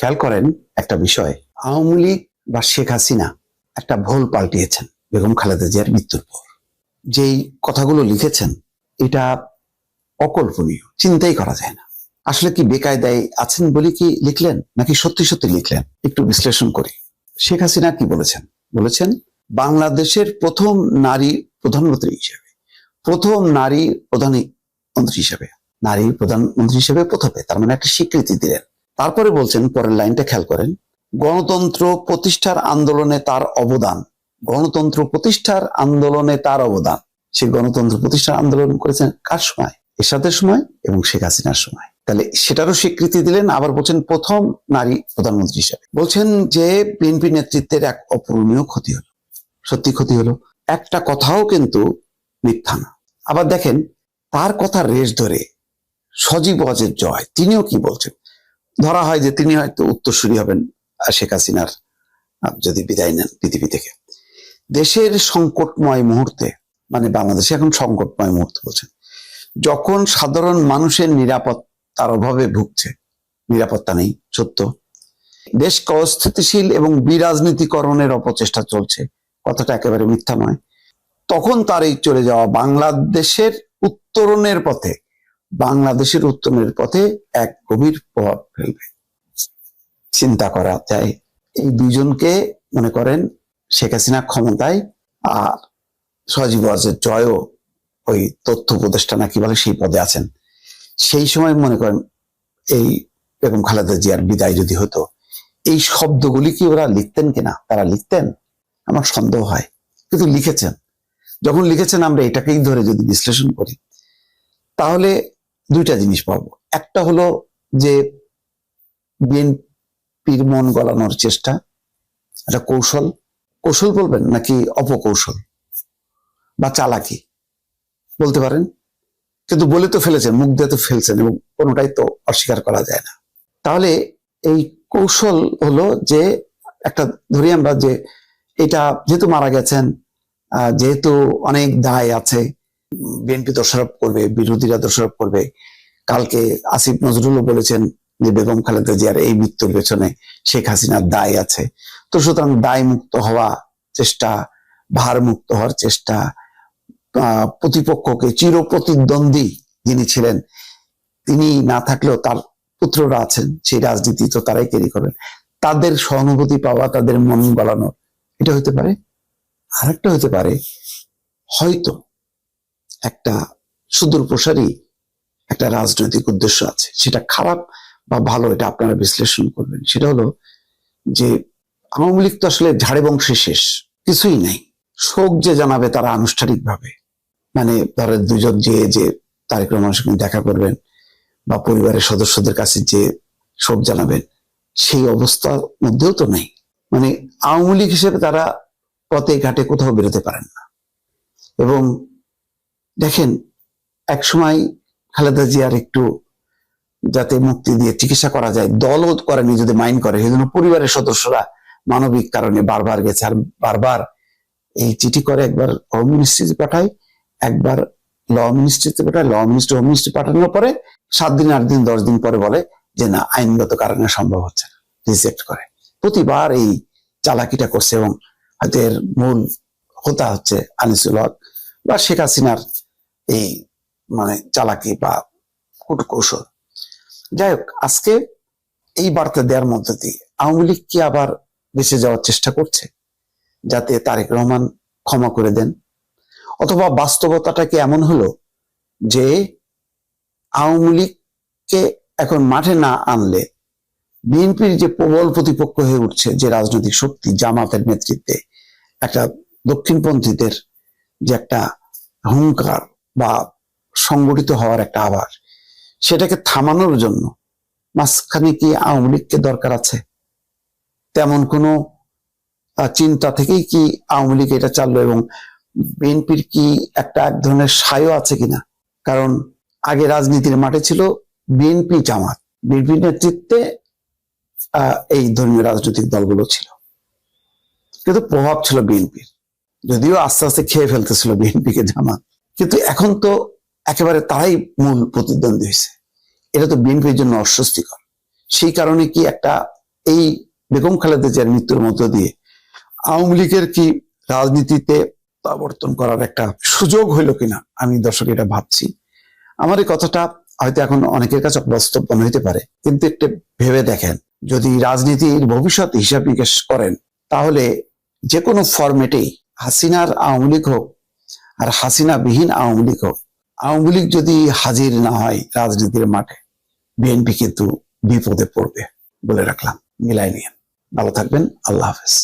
খেয়াল করেন একটা বিষয়, আওয়ামী লীগ বা শেখ হাসিনা একটা ভুল পাল্টিয়েছেন বেগম খালেদা জিয়ার মৃত্যুর পর। যেই কথাগুলো লিখেছেন এটা অকল্পনীয়, চিন্তাই করা যায় না। আসলে কি বেকায়দায় আছেন বলে কি লিখলেন, নাকি সত্যি সত্যি লিখলেন? একটু বিশ্লেষণ করি। শেখ হাসিনা কি বলেছেন? বলেছেন বাংলাদেশের প্রথম নারী প্রধানমন্ত্রী হিসেবে, প্রথম নারী প্রধানমন্ত্রী হিসেবে, নারী প্রধানমন্ত্রী হিসেবে প্রথমে, তার মানে একটা স্বীকৃতি দিলেন। তারপরে বলছেন, পরের লাইনটা খেয়াল করেন, গণতন্ত্র প্রতিষ্ঠার আন্দোলনে তার অবদান, গণতন্ত্র প্রতিষ্ঠার আন্দোলনে তার অবদান। সে গণতন্ত্র প্রতিষ্ঠার আন্দোলন করেছেন কার সময়? এরশাদের সময় এবং শেখ হাসিনার সময়। তাহলে সেটারও স্বীকৃতি দিলেন। আবার বলছেন প্রথম নারী প্রধানমন্ত্রী হিসেবে। বলছেন যে বিএনপি নেতৃত্বের এক অপূরণীয় ক্ষতি হলো। সত্যি ক্ষতি হলো, একটা কথাও কিন্তু মিথ্যা না। আবার দেখেন তার কথা রেশ ধরে সজীব ওয়াজেদ জয় তিনিও কি বলছেন? ধরা হয় যে তিনি হয়তো উত্তরসূরি হবেন শেখ হাসিনার যদি বিদায় নেন পৃথিবী থেকে। দেশের সংকটময় মুহূর্তে, মানে বাংলাদেশে এখন সংকটময় মুহূর্ত বলছেন, যখন সাধারণ মানুষের নিরাপত্তার অভাবে ভুগছে, নিরাপত্তা নেই সত্য, দেশকে অস্থিতিশীল এবং বিরাজনীতিকরণের অপচেষ্টা চলছে, কথাটা একেবারে মিথ্যা নয়, তখন তার এই চলে যাওয়া বাংলাদেশের উত্তরণের পথে, বাংলাদেশের উত্তরণের পথে এক গভীর প্রভাব ফেলবে। চিন্তা করা যায় এই দুইজনকে, মনে করেন শেখ হাসিনা ক্ষমতায় আর সজীব ওয়াজেদ জয়ও ওই তথ্য উপদেষ্টা নাকি বলে সেই পদে আছেন। সেই সময় মনে করেন এই বেগম খালেদা জিয়ার বিদায় যদি হতো, এই শব্দগুলি কি ওরা লিখতেন কিনা? তারা লিখতেন? আমার সন্দেহ হয়, কিন্তু লিখেছেন। যখন লিখেছেন আমরা এটাকেই ধরে যদি বিশ্লেষণ করি, তাহলে দুইটা জিনিস পাবো। একটা হলো যে বিএনপির মন গলানোর চেষ্টা, এটা কৌশল, কৌশল বলবেন নাকি অপকৌশল বা চালাকি বলতে পারেন, কিন্তু বলে তো ফেলেছেন, মুখ দিয়ে তো ফেলছেন, এবং কোনোটাই তো অস্বীকার করা যায় না। তাহলে এই কৌশল হলো যে একটা, ধরি আমরা যে এটা যেহেতু মারা গেছেন, যেহেতু অনেক দায় আছে, বিএনপি দোষারোপ করবে, বিরোধীরা দোষারোপ করবে। কালকে আসিফ নজরুলও বলেছেন যে বেগম খালেদা জিয়ার এই মৃত্যুর পেছনে শেখ হাসিনার দায় আছে। তো সুতরাং দায় মুক্ত হওয়া চেষ্টা, ভার মুক্ত হওয়ার চেষ্টা, প্রতিপক্ষকে, চির প্রতিদ্বন্দ্বী যিনি ছিলেন তিনি না থাকলেও তার পুত্ররা আছেন, সেই রাজনীতি তো তারাই ক্যারি করবেন, তাদের সহানুভূতি পাওয়া, তাদের মন গলানো, এটা হতে পারে। আরেকটা হতে পারে, হয়তো একটা সুদূর প্রসারী একটা রাজনৈতিক উদ্দেশ্য আছে, সেটা খারাপ বা ভালো এটা আপনারা বিশ্লেষণ করবেন। সেটা হলো যে আওয়ামী লীগ তো আসলে ঝাড়ে বংশে শেষ, কিছুই নাই। শোক যে জানাবে তারা আনুষ্ঠানিকভাবে, মানে ধরেন দুজন যে তারেক রহমানের সঙ্গে দেখা করবেন বা পরিবারের সদস্যদের কাছে যে শোক জানাবেন, সেই অবস্থার মধ্যেও তো নেই। মানে আওয়ামী লীগ হিসেবে তারা পথে ঘাটে কোথাও বেরোতে পারেন না। এবং দেখেন এক সময় খালেদা জিয়ার একটু যাতে মুক্তি দিয়ে চিকিৎসা করা যায়, দলও করেনি, যদি মাইন্ড করে, সেজন্য পরিবারের সদস্যরা মানবিক কারণে বারবার গেছে, আর বারবার এই চিঠি করে, একবার হোম মিনিস্ট্রিতে পাঠায়, একবার ল মিনিস্ট্রিতে পাঠায়, ল মিনিস্ট্রি হোম মিনিস্ট্রি পাঠানোর পরে 7 দিন 8 দিন 10 দিন পরে বলে যে না, আইনগত কারণে সম্ভব হচ্ছে না, রিজেক্ট করে। প্রতিবার এই চালাকিটা করছে, এবং হয়তো এর মূল হোতা হচ্ছে আনিসুল হক বা শেখ হাসিনার এই মানে চালাকি বা কূটকৌশল। যাই হোক, আজকে এই বার্তা দেওয়ার মধ্যে দিয়ে আওয়ামী লীগ কি আবার বেঁচে যাওয়ার চেষ্টা করছে, যাতে তারেক রহমান ক্ষমা করে দেন? অথবা বাস্তবতাটা কি এমন হলো যে আওয়ামী লীগকে এখন মাঠে না আনলে বিএনপির যে প্রবল প্রতিপক্ষ হয়ে উঠছে, যে রাজনৈতিক শক্তি জামাতের নেতৃত্বে, একটা দক্ষিণপন্থীদের যে একটা হুঙ্কার বা সংগঠিত হওয়ার একটা আভাস, সেটাকে থামানোর জন্য মাঝখানে কি আওয়ামী লীগকে দরকার আছে? তেমন কোনো চিন্তা থেকেই কি আওয়ামী লীগ এটা চাললো? এবং বিএনপির কি একটা এক ধরনের সায়ও আছে কিনা? কারণ আগে রাজনীতির মাঠে ছিল বিএনপি জামাত, বিএনপির নেতৃত্বে এই ধর্মীয় রাজনৈতিক দলগুলো ছিল, কিন্তু প্রভাব ছিল বিএনপির, যদিও আস্তে আস্তে খেয়ে ফেলতেছিল বিএনপিকে জামাত। কিন্তু এখন তো একেবারে তারাই মূল প্রতিদ্বন্দ্বী হয়েছে। এটা তো বিএনপির জন্য অস্বস্তিকর। সেই কারণে কি একটা এই বেগম খালেদা জিয়ার মৃত্যুর মধ্য দিয়ে আওয়ামী লীগের কি রাজনীতিতে প্রবর্তন করার একটা সুযোগ হইল কিনা, আমি দর্শক এটা ভাবছি। আমার এই কথাটা হয়তো এখন অনেকের কাছে বাস্তব মনে হইতে পারে, কিন্তু একটু ভেবে দেখেন, যদি রাজনীতির ভবিষ্যৎ হিসাব নিকাশ করেন, তাহলে যে কোনো ফরম্যাটেই হাসিনার আওয়ামী লীগ হোক আর হাসিনা বিহীন আওয়ামী লীগ হোক, আওয়ামী লীগ যদি হাজির না হয় রাজনীতির মাঠে, বিএনপি কিন্তু বিপদে পড়বে বলে রাখলাম। মিলাই নিয়ে ভালো থাকবেন। আল্লাহ হাফেজ।